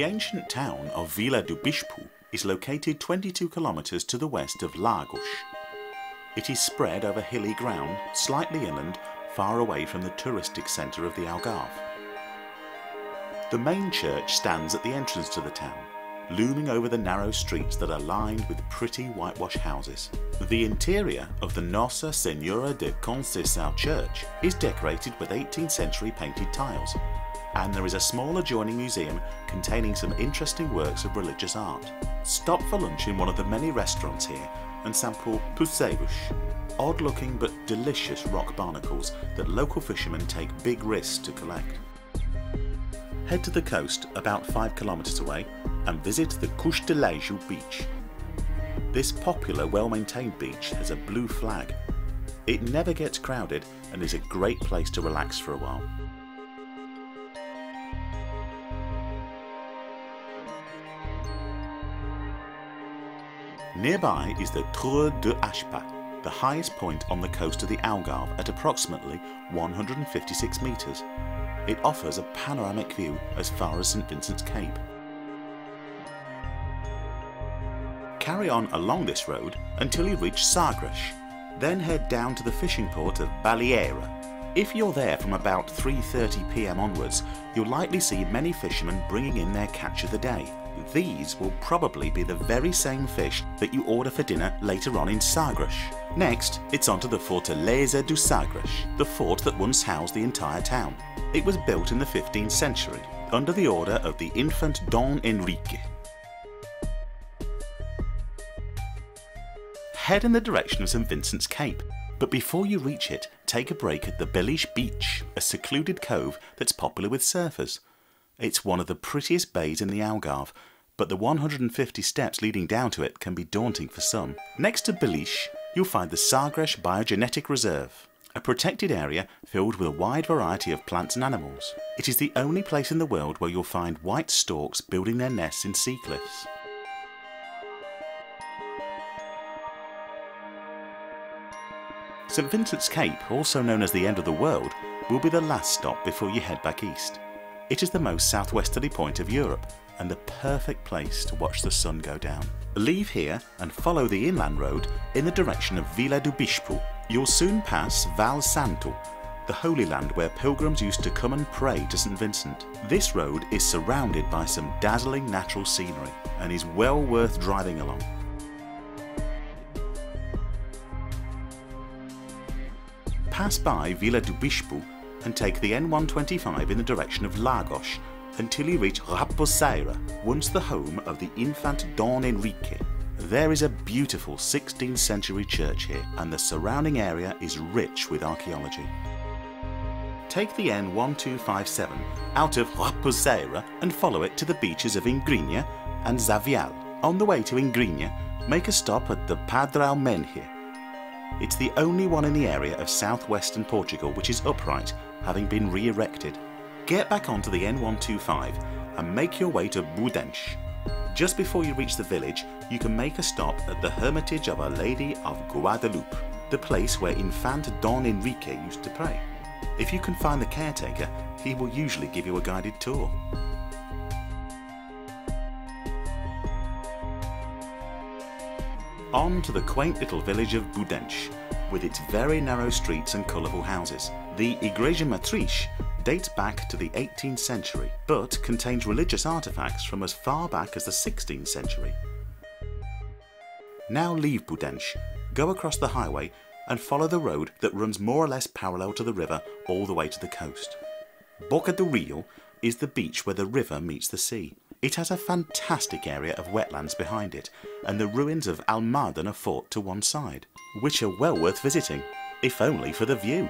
The ancient town of Vila do Bispo is located 22 kilometres to the west of Lagos. It is spread over hilly ground, slightly inland, far away from the touristic centre of the Algarve. The main church stands at the entrance to the town, looming over the narrow streets that are lined with pretty whitewash houses. The interior of the Nossa Senhora de Conceição church is decorated with 18th century painted tiles, and there is a small adjoining museum containing some interesting works of religious art. Stop for lunch in one of the many restaurants here and sample pusevos, odd-looking but delicious rock barnacles that local fishermen take big risks to collect. Head to the coast about 5 kilometres away and visit the Costelejo beach. This popular, well-maintained beach has a blue flag. It never gets crowded and is a great place to relax for a while. Nearby is the Torre de Aspa, the highest point on the coast of the Algarve at approximately 156 metres. It offers a panoramic view as far as St Vincent's Cape. Carry on along this road until you reach Sagres, then head down to the fishing port of Baleeira. If you're there from about 3:30 PM onwards, you'll likely see many fishermen bringing in their catch of the day. These will probably be the very same fish that you order for dinner later on in Sagres. Next, it's onto the Fortaleza do Sagres, the fort that once housed the entire town. It was built in the 15th century, under the order of the infant Dom Henrique. Head in the direction of St Vincent's Cape, but before you reach it, take a break at the Beliche Beach, a secluded cove that's popular with surfers. It's one of the prettiest bays in the Algarve, but the 150 steps leading down to it can be daunting for some. Next to Beliche, you'll find the Sagres Biogenetic Reserve, a protected area filled with a wide variety of plants and animals. It is the only place in the world where you'll find white storks building their nests in sea cliffs. St Vincent's Cape, also known as the end of the world, will be the last stop before you head back east. It is the most southwesterly point of Europe and the perfect place to watch the sun go down. Leave here and follow the inland road in the direction of Vila do Bispo. You'll soon pass Val Santo, the Holy Land where pilgrims used to come and pray to St Vincent. This road is surrounded by some dazzling natural scenery and is well worth driving along. Pass by Vila do Bispo and take the N125 in the direction of Lagos until you reach Raposeira, once the home of the infant Dom Henrique. There is a beautiful 16th century church here and the surrounding area is rich with archaeology. Take the N1257 out of Raposeira and follow it to the beaches of Ingrinha and Zavial. On the way to Ingrinha, make a stop at the Padre Menhir. It's the only one in the area of southwestern Portugal which is upright, having been re-erected. Get back onto the N125 and make your way to Budenche. Just before you reach the village, you can make a stop at the Hermitage of Our Lady of Guadalupe, the place where Infant Dom Henrique used to pray. If you can find the caretaker, he will usually give you a guided tour. On to the quaint little village of Budenche, with its very narrow streets and colourful houses. The Igreja Matriz dates back to the 18th century, but contains religious artefacts from as far back as the 16th century. Now leave Budenche, go across the highway and follow the road that runs more or less parallel to the river all the way to the coast. Boca do Rio is the beach where the river meets the sea. It has a fantastic area of wetlands behind it, and the ruins of Almadena fort to one side, which are well worth visiting, if only for the view.